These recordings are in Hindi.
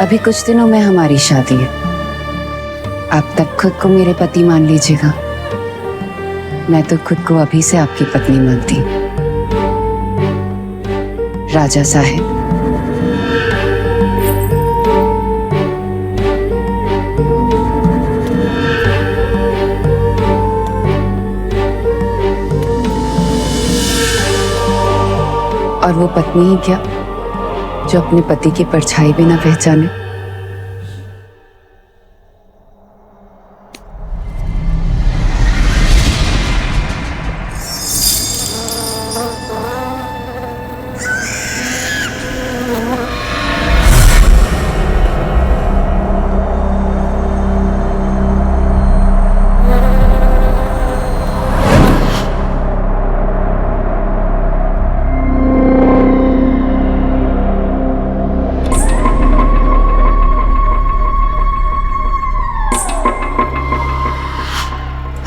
अभी कुछ दिनों में हमारी शादी है। आप तक खुद को मेरे पति मान लीजिएगा। मैं तो खुद को अभी से आपकी पत्नी मानती हूँ। राजा साहब, और वो पत्नी ही क्या जो अपने पति की परछाई भी ना पहचाने।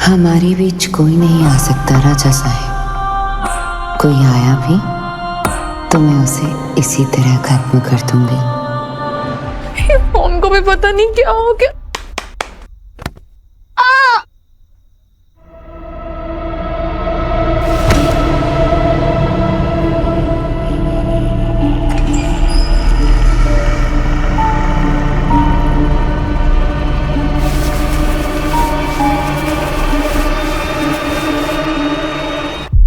हमारे बीच कोई नहीं आ सकता राजा साहब। कोई आया भी तो मैं उसे इसी तरह खत्म कर दूंगी। फोन को भी पता नहीं क्या हो गया।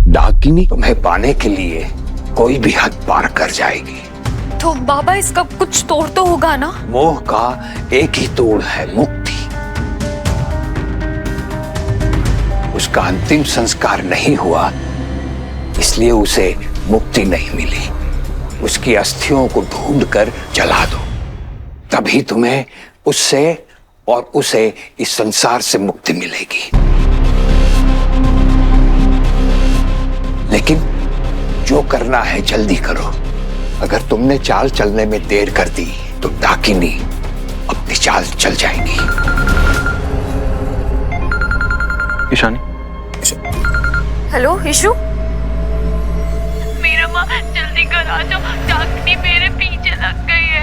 डाकिनी तुम्हें पाने के लिए कोई भी हद पार कर जाएगी। तो बाबा इसका कुछ तोड़ तो होगा ना? मोह का एक ही तोड़ है, मुक्ति। उसका अंतिम संस्कार नहीं हुआ, इसलिए उसे मुक्ति नहीं मिली। उसकी अस्थियों को ढूंढकर जला दो, तभी तुम्हें उससे और उसे इस संसार से मुक्ति मिलेगी। लेकिन जो करना है जल्दी करो। अगर तुमने चाल चलने में देर कर दी तो डाकिनी अपनी चाल चल जाएगी। ईशानी। हेलो ईशु। मेरा माँ जल्दी घर आ जाओ, डाकिनी मेरे पीछे लग गई है।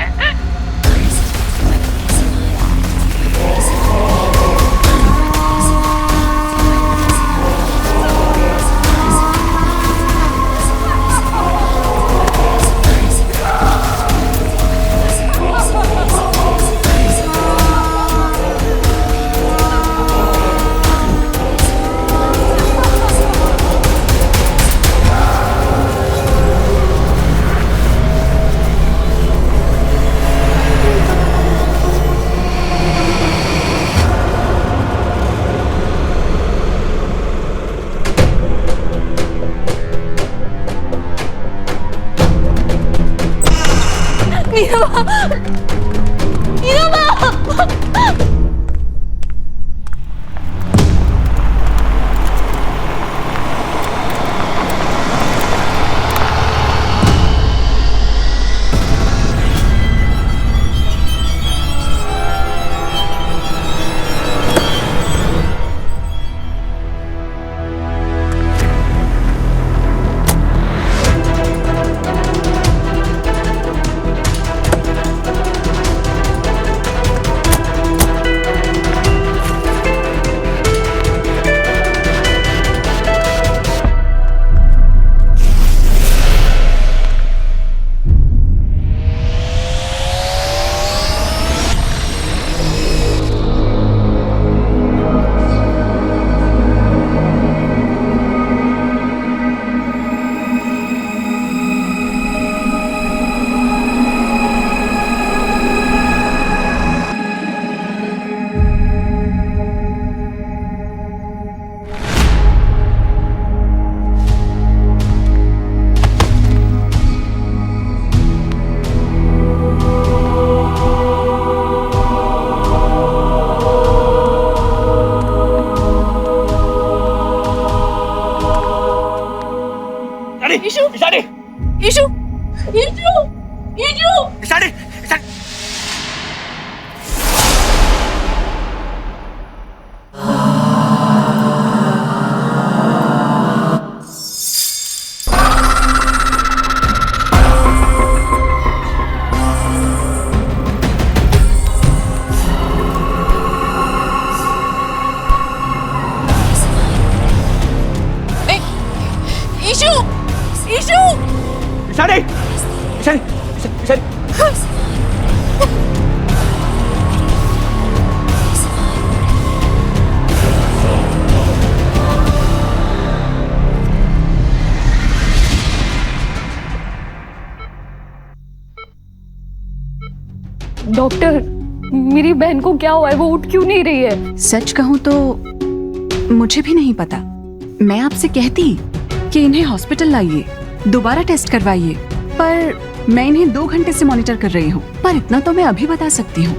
ईशानी, ईशानी, ईशानी। डॉक्टर, मेरी बहन को क्या हुआ है? वो उठ क्यों नहीं रही है? सच कहूं तो मुझे भी नहीं पता। मैं आपसे कहती कि इन्हें हॉस्पिटल लाइए, दोबारा टेस्ट करवाइए, पर मैं इन्हें 2 घंटे से मॉनिटर कर रही हूँ। पर इतना तो मैं अभी बता सकती हूँ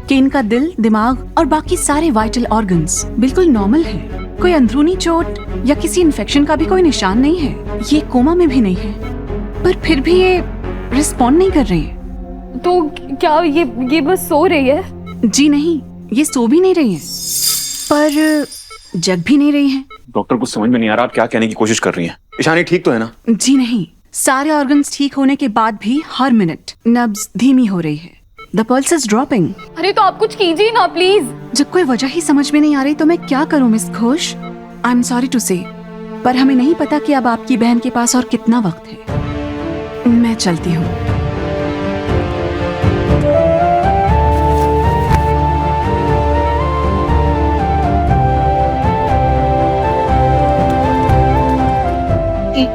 कि इनका दिल, दिमाग और बाकी सारे वाइटल ऑर्गन्स बिल्कुल नॉर्मल है। कोई अंदरूनी चोट या किसी इन्फेक्शन का भी कोई निशान नहीं है। ये कोमा में भी नहीं है, पर फिर भी ये रिस्पॉन्ड नहीं कर रही है। तो क्या ये बस सो रही है? जी नहीं, ये सो भी नहीं रही है, पर जग भी नहीं रही है। डॉक्टर, कुछ समझ में नहीं आ रहा, आप क्या कहने की कोशिश कर रही हैं? ईशानी ठीक तो है ना? जी नहीं, सारे ऑर्गन्स ठीक होने के बाद भी हर मिनट नब्ज धीमी हो रही है। The pulse is dropping. अरे तो आप कुछ कीजिए ना प्लीज। जब कोई वजह ही समझ में नहीं आ रही तो मैं क्या करूं miss Ghosh? I am sorry to say, पर हमें नहीं पता कि अब आपकी बहन के पास और कितना वक्त है। मैं चलती हूँ।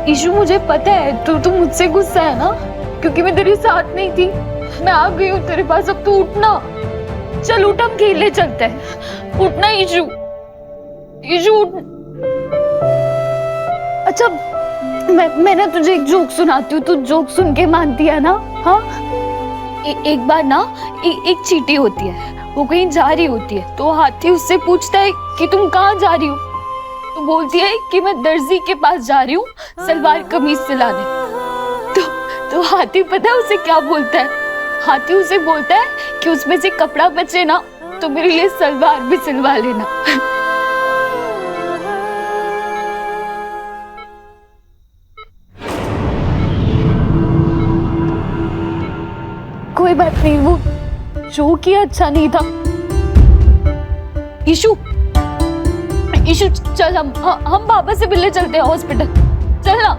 ईशु, मुझे पता है तू मुझसे गुस्सा है ना, क्योंकि मैं तेरे साथ नहीं थी। मैं आ गई हूँ तेरे पास, अब तू उठना। चल उठ, हम खेलने चलते हैं। उठना ईशु, ईशु उठ। अच्छा, मैं ना तुझे एक जोक सुनाती हूँ, तू जोक सुन के मानती है ना? हाँ, एक बार ना एक चींटी होती है, वो कहीं जा रही होती है, तो हाथी उससे पूछता है कि तुम कहाँ जा रही हो? तो बोलती है कि मैं दर्जी के पास जा रही हूँ सलवार कमीज सिलाने। तो हाथी पता है उसे क्या बोलता है? हाथी उसे बोलता है कि उसमें से कपड़ा बचे ना तो मेरे लिए सलवार भी सिलवा लेना। कोई बात नहीं, वो जोक ही अच्छा नहीं था। ईशु, ईशु चल, हम बाबा से मिलने चलते हैं हॉस्पिटल। चल ना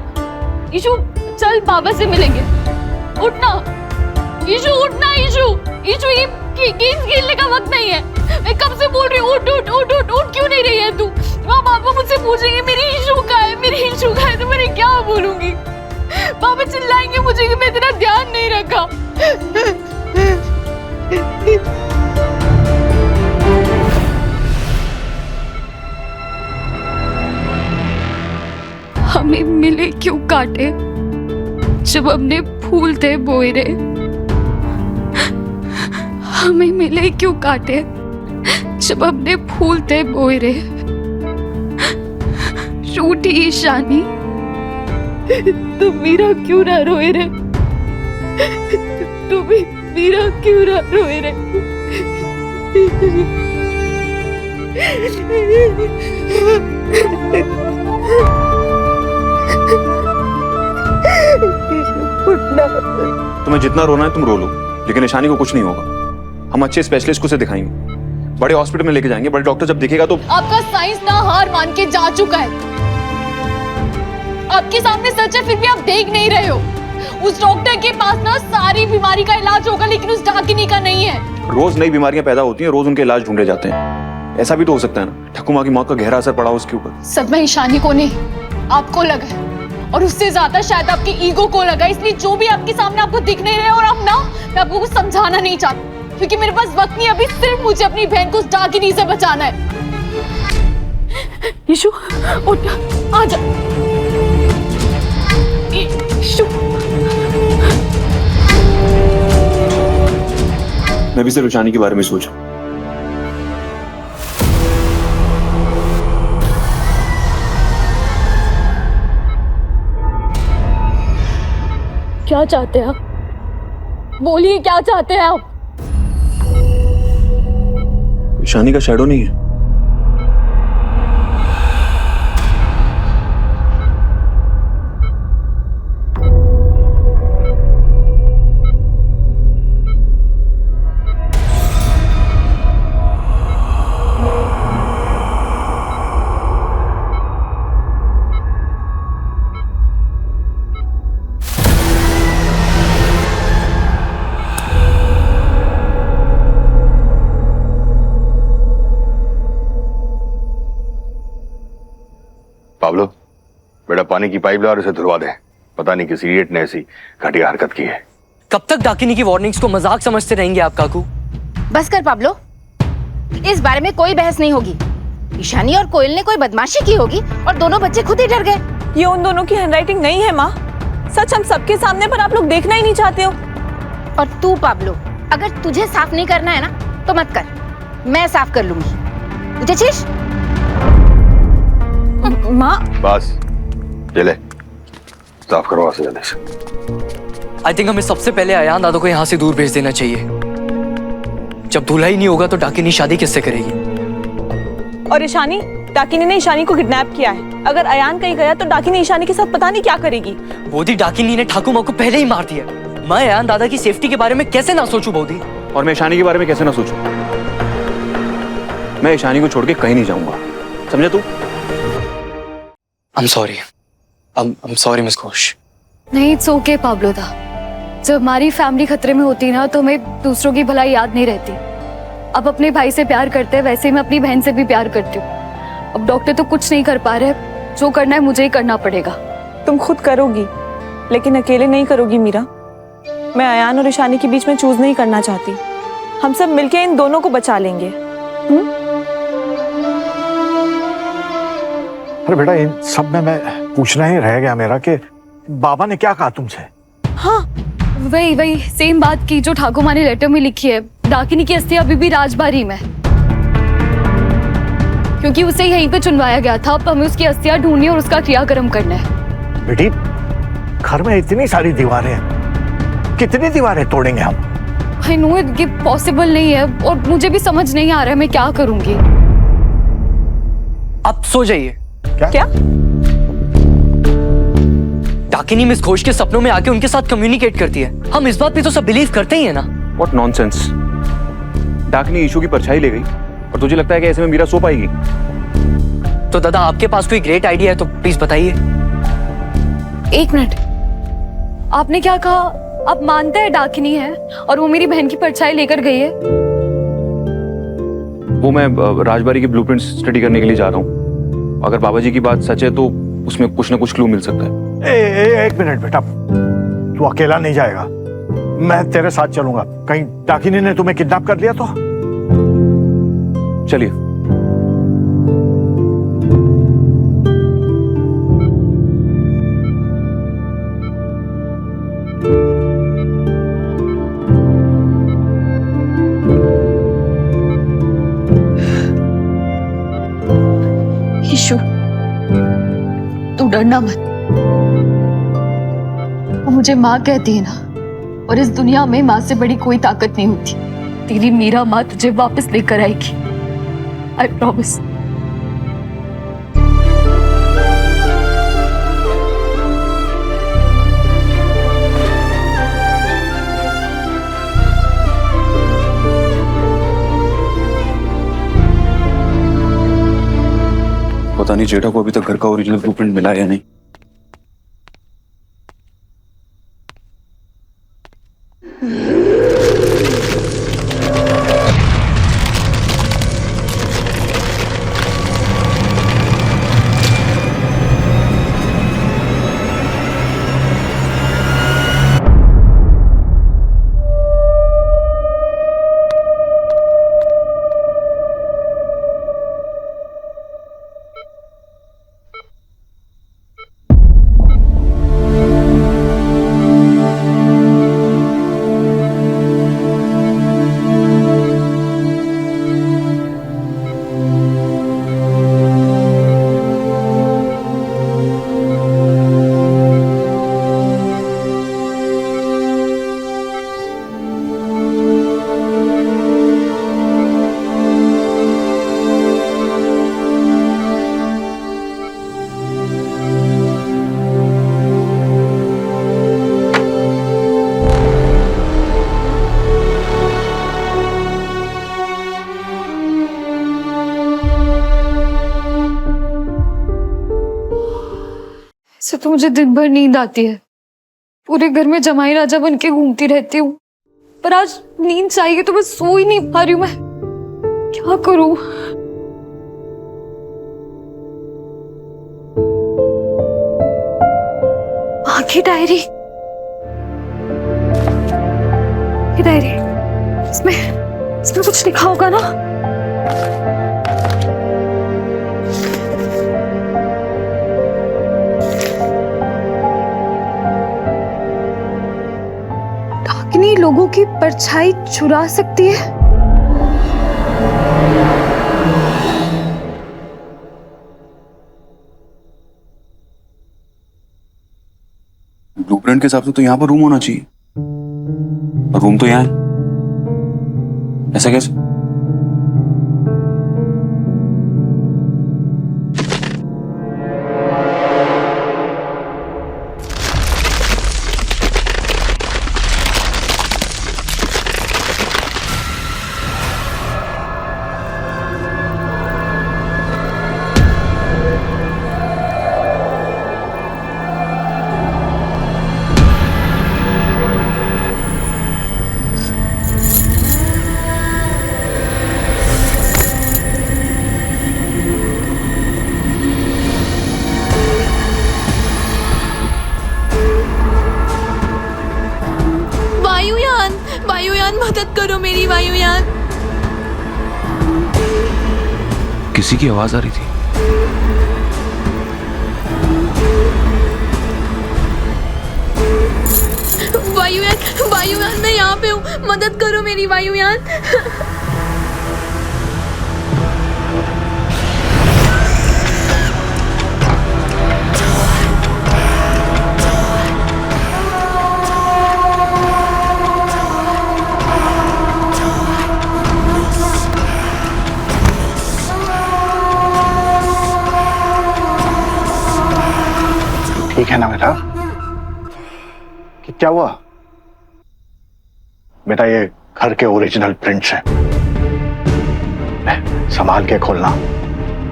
ईशु, चल बाबा से मिलेंगे। उठना ईशु, उठना ईशु। ईशु, ये गेम्स खेलने का वक्त नहीं है। मैं कब से बोल रही हूँ उठ उठ उठ उठ उठ, क्यों नहीं रही है तू? वहाँ पापा मुझसे पूछेंगे मेरी ईशु कहाँ है, मेरी ईशु कहाँ है, तो मैं क्या बोलूंगी? पापा चिल्लाएंगे मुझे कि मैं तेरा ध्यान नहीं रखा। हमें मिले क्यों कांटे जब हमने फूल थे बोए रे? हमें मिले क्यों कांटे जब हमने फूल थे बोए रे? रूठी ईशानी, तुम मीरा क्यों ना रोए रे? तुम मीरा क्यों ना रोए रे? तुम्हें जितना रोना है तुम रो लो, लेकिन ईशानी को कुछ नहीं होगा। हम अच्छे स्पेशलिस्ट को से दिखाएंगे, बड़े हॉस्पिटल में लेके जाएंगे। बड़े डॉक्टर जब देखेगा तो। आपका साइंस ना हार मान के जा चुका है। आपके सामने सच है, फिर भी आप देख नहीं रहे हो। उस डॉक्टर के पास ना सारी बीमारी का इलाज होगा, लेकिन उस डाकिनी का नहीं है। रोज नई बीमारियां पैदा होती हैं, रोज उनके इलाज ढूंढे जाते हैं। ऐसा भी तो हो सकता है ना, ठकुमा की मौत का गहरा असर पड़ा उसके ऊपर। सदमा ईशानी को नहीं, आपको लगा है, और उससे ज्यादा शायद आपकी ईगो को लगा। इसलिए जो भी आपके सामने आपको दिख नहीं रहे, और अब ना मैं आपको कुछ समझाना नहीं चाहती, क्योंकि मेरे पास वक्त नहीं। अभी सिर्फ मुझे अपनी बहन को उस डाकिनी से बचाना है। यीशु उठ, आजा। यीशु, मैं भी सिर्फ ईशानी के बारे में सोचा। क्या चाहते हैं आप? बोलिए, क्या चाहते हैं आप? ईशानी का शैडो नहीं है। पाब्लो, बेटा पानी की पाइप ला और उसे धुलवा दे। पता नहीं किस इडियट ने ऐसी घटिया हरकत की है। कब तक डाकिनी की वार्निंग्स को मजाक समझते रहेंगे आप काकू? बस कर पाब्लो, इस बारे में कोई बहस नहीं होगी। ईशानी और कोयल ने कोई बदमाशी की होगी और दोनों बच्चे खुद ही डर गए। ये उन दोनों की हैंडराइटिंग नहीं है माँ, सच हम सबके सामने, पर आप लोग देखना ही नहीं चाहते हो। और तू पाब्लो, अगर तुझे साफ नहीं करना है ना तो मत कर, मैं साफ कर लूंगी। तुझे चीज माँ बस चले, साफ करवा से जल्दी से। आई थिंक हमें सबसे पहले अयान दादा को यहाँ से दूर भेज देना चाहिए। जब दूल्हा ही नहीं होगा तो डाकिनी शादी किससे करेगी? और ईशानी, डाकिनी ने ईशानी को किडनैप किया है। अगर अयान कहीं गया तो डाकिनी ईशानी के साथ पता नहीं क्या करेगी। बोधी, डाकिनी ने ठाकुर माँ को पहले ही मार दिया। मैं अयान दादा की सेफ्टी के बारे में कैसे ना सोचूं बोधी? और मैं ईशानी के बारे में कैसे ना सोचूं? मैं ईशानी को छोड़ के कहीं नहीं जाऊंगा, समझे तू? I'm sorry. I'm sorry miss Ghosh. नहीं, इट्स ओके पाब्लो दा। जब हमारी फैमिली खतरे में होती ना तो हमें दूसरों की भलाई याद नहीं रहती। अब अपने भाई से प्यार करते हैं वैसे ही मैं अपनी बहन से भी प्यार करती हूँ। अब डॉक्टर तो कुछ नहीं कर पा रहे, जो करना है मुझे ही करना पड़ेगा। तुम खुद करोगी, लेकिन अकेले नहीं करोगी मीरा। मैं अयान और ईशानी के बीच में चूज नहीं करना चाहती। हम सब मिलके इन दोनों को बचा लेंगे। अरे बेटा, इन सब में मैं पूछना ही रह गया मेरा कि बाबा ने क्या कहा तुमसे? हाँ, वही सेम बात की जो ठाकुर माँ ने लेटर में लिखी है। डाकिनी की अस्थि अभी भी राजबारी में, क्योंकि उसे यहीं पे चुनवाया गया था। अब हमें उसकी अस्थियां ढूंढनी और उसका क्रियाक्रम करना है। बेटी, घर में इतनी सारी दीवारें हैं, कितनी दीवारें तोड़ेंगे हम? आई नो ये पॉसिबल नहीं है और मुझे भी समझ नहीं आ रहा है मैं क्या करूंगी। आप सो जाइए। क्या? डाकिनी मिस घोष के सपनों में आके उनके साथ कम्युनिकेट करती है। हम इस बात पे तो सब बिलीव करते ही है ना। What nonsense! डाकिनी ईशू की परछाई ले गई और तुझे लगता है कि ऐसे में मीरा सो पाएगी? तो दादा, आपके पास कोई ग्रेट आइडिया है तो प्लीज बताइए। एक मिनट, आपने क्या कहा? आप मानते हैं डाकिनी है और वो मेरी बहन की परछाई लेकर गई है? वो मैं राजबारी के ब्लूप्रिंट्स स्टडी करने के लिए जा रहा हूँ। अगर बाबा जी की बात सच है तो उसमें कुछ ना कुछ क्लू मिल सकता है। एक मिनट बेटा, तू अकेला नहीं जाएगा, मैं तेरे साथ चलूंगा। कहीं डाकिनी ने तुम्हें किडनैप कर लिया तो? चलिए। ईशु, तू डरना मत। वो मुझे माँ कहती है ना, और इस दुनिया में माँ से बड़ी कोई ताकत नहीं होती। तेरी मीरा माँ तुझे वापस लेकर आएगी, आई प्रॉमिस। पता नहीं जेठा को अभी तक घर का ओरिजिनल ब्लूप्रिंट मिला है या नहीं। ऐसे तो मुझे दिन भर नींद आती है, पूरे घर में जमाई राजा बन के घूमती रहती हूँ, पर आज नींद चाहिए तो मैं सो ही नहीं पा रही हूँ। मैं क्या करूँ? की डायरी, ये डायरी, इसमें इसमें कुछ लिखा होगा ना? डाकिनी लोगों की परछाई चुरा सकती है। ब्लूप्रिंट के हिसाब से तो यहाँ पर रूम होना चाहिए, और रूम तो यहाँ है। ऐसा कैसे? वायुयान, वायुयान, मदद करो मेरी वायुयान। किसी की आवाज आ रही थी। वायुयान, वायुयान, मैं यहाँ पे हूँ, मदद करो मेरी वायुयान। ठीक है ना बेटा? कि क्या हुआ? बेटा ये घर के ओरिजिनल प्रिंट्स हैं, संभाल के खोलना,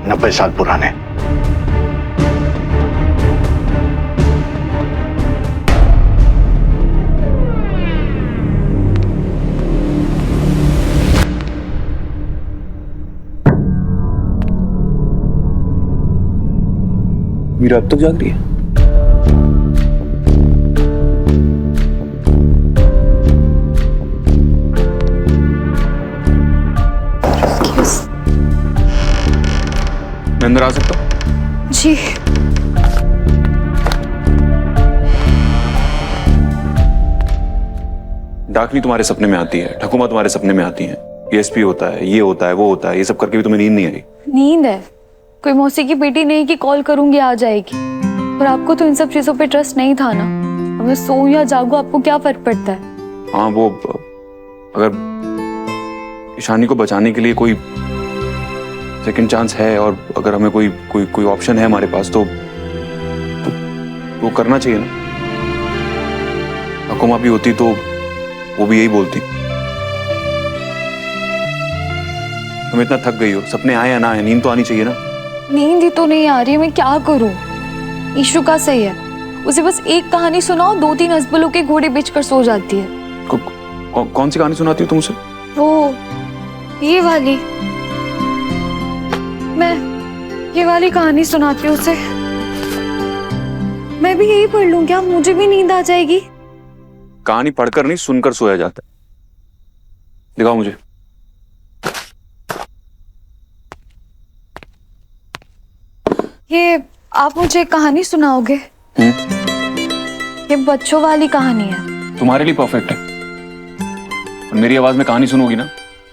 90 साल पुराने। मीरा अब तक जाग रही है? मैं अंदर आ सकता हूँ? जी। डाकनी तुम्हारे सपने में आती है, ठकुमा तुम्हारे सपने में आती है, एसपी होता है, ये होता है, वो होता है, ये सब करके भी तुम्हें नींद नहीं आई? नींद है, कोई मौसी की बेटी नहीं कि कॉल करूंगी आ जाएगी। पर आपको तो इन सब चीजों पे ट्रस्ट नहीं था ना। अब मैं सोऊं या जागूं आपको क्या फर्क पड़ता है? हाँ, वो अगर ईशानी को बचाने के लिए कोई सेकंड चांस है, और अगर हमें कोई कोई कोई ऑप्शन है हमारे पास, तो वो करना चाहिए ना। ठकुमा भी होती तो वो भी यही बोलती। तुम इतना थक गई हो, सपने आए या ना आए, नींद तो आनी चाहिए ना। नींद ही तो नहीं आ रही, मैं क्या करूं? ईशु का सही है, उसे बस एक कहानी सुनाओ, 2-3 अजबलों के घोड़े बेचकर सो जाती है। कौन सी कहानी सुनाती हो तुम उसे? वो ये वाली, मैं ये वाली कहानी सुनाती हूँ उसे। मैं भी यही पढ़ लूं क्या? मुझे भी नींद आ जाएगी। कहानी पढ़कर नहीं, सुनकर सोया जाता है। दिखाओ मुझे। ये आप मुझे एक कहानी सुनाओगे? ये बच्चों वाली कहानी है। तुम्हारे लिए परफेक्ट है, और मेरी आवाज में कहानी सुनोगी ना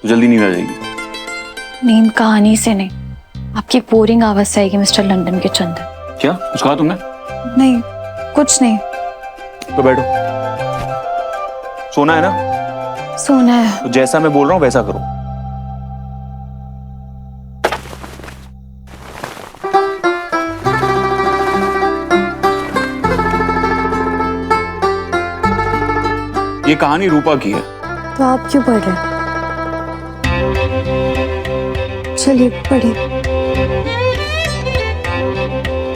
तो जल्दी नींद आ जाएगी। नींद कहानी से नहीं, आपकी बोरिंग आवाज से आएगी मिस्टर लंदन के चंदन। क्या कुछ कहा तुमने? नहीं, कुछ नहीं। तो बैठो। सोना है ना? सोना है। तो जैसा मैं बोल रहा हूँ वैसा करो। ये कहानी रूपा की है। तो आप क्यों पढ़ रहे हैं? चलिए पढ़िए।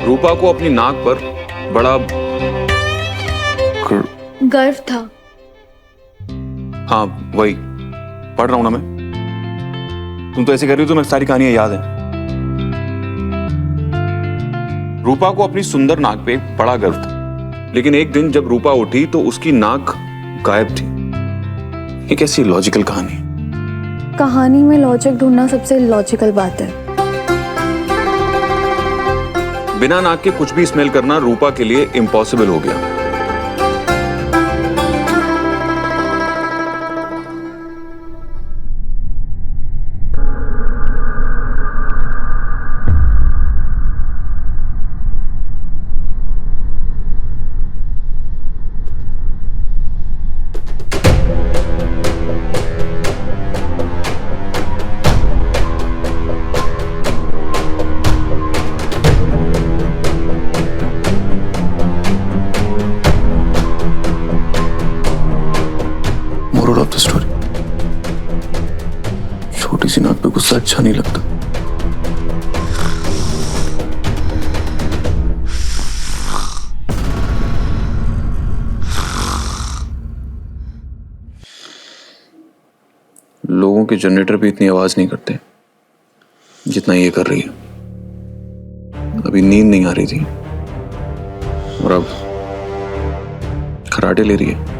रूपा को अपनी नाक पर बड़ा गर्व था। हाँ वही पढ़ रहा हूं ना मैं। तुम तो ऐसे कर रही हो तो मैं सारी कहानियां याद है। रूपा को अपनी सुंदर नाक पे बड़ा गर्व था, लेकिन एक दिन जब रूपा उठी तो उसकी नाक गायब थी। ये कैसी लॉजिकल कहानी? कहानी में लॉजिक ढूंढना सबसे लॉजिकल बात है। बिना नाक के कुछ भी स्मेल करना रूपा के लिए इम्पॉसिबल हो गया। मोरल ऑफ द स्टोरी, छोटी सी नाक पे गुस्सा अच्छा नहीं लगता। लोगों के जनरेटर भी इतनी आवाज नहीं करते जितना ये कर रही है। अभी नींद नहीं आ रही थी और अब खर्राटे ले रही है।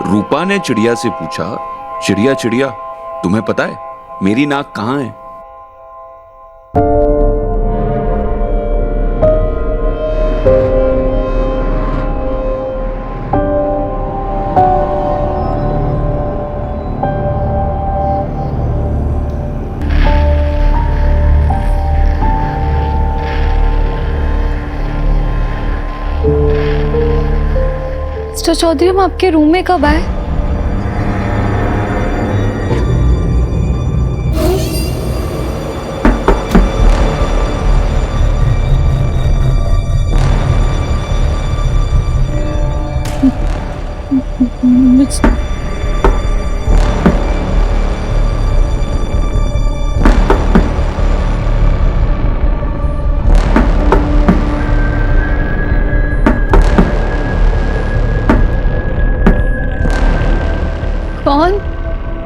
रूपा ने चिड़िया से पूछा, चिड़िया चिड़िया तुम्हें पता है मेरी नाक कहां है? मिस्टर चौधरी, हम आपके रूम में कब आए?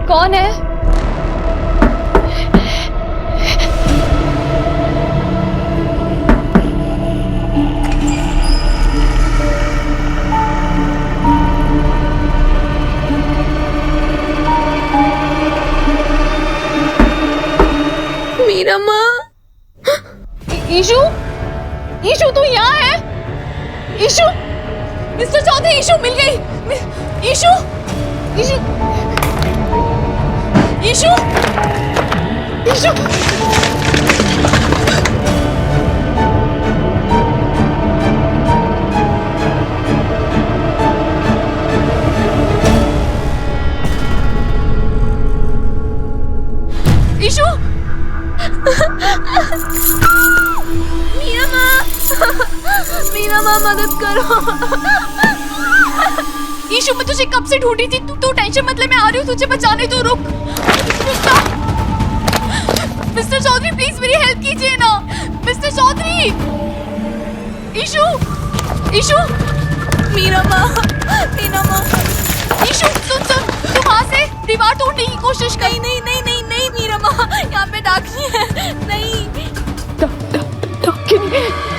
कौन है? मीरा माँ। ईशु, ईशु तू यहाँ है? ईशु, मिस्टर चौधरी, ईशु मिल गई। ईशु, ईशु, ईशु, ईशु। ईशु, मीरा माँ मदद करो। ईशु, मैं तुझे कब से ढूंढी थी। तू टेंशन मत ले, मैं आ रही हूँ तुझे बचाने। तो रुक। मिस्टर चौधरी प्लीज मेरी हेल्प कीजिए ना। मिस्टर चौधरी। ईशु, ईशु, मीरा माँ, मीरा माँ। ईशु सुन, तू वहाँ से दीवार तोड़ने की कोशिश कर। नहीं नहीं नहीं नहीं मीरा माँ, यहाँ पे डाकिनी है। नहीं डाकिनी।